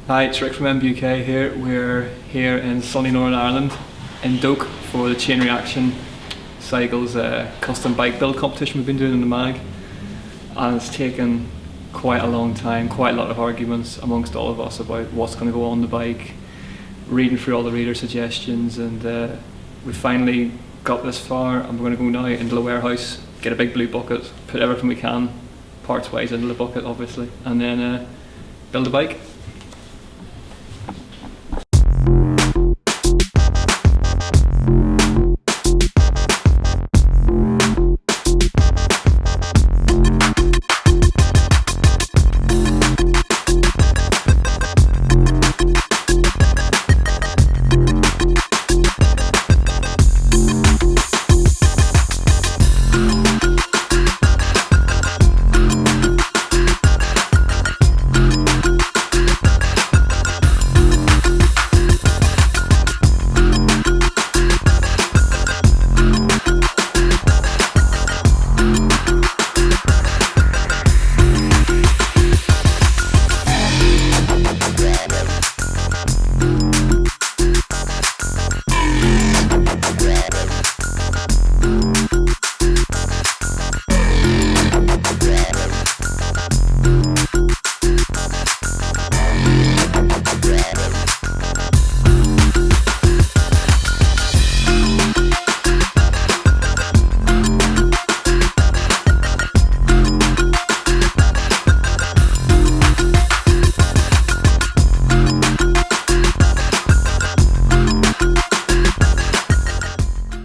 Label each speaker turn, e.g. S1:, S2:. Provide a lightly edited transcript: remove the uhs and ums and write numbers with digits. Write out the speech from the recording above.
S1: Hi, it's Rick from MBUK here. We're here in sunny Northern Ireland in Doak for the Chain Reaction Cycles custom bike build competition we've been doing in the mag, and it's taken quite a long time, quite a lot of arguments amongst all of us about what's going to go on the bike, reading through all the reader suggestions, and we finally got this far, and we're going to go now into the warehouse, get a big blue bucket, put everything we can parts wise into the bucket obviously, and then build a bike.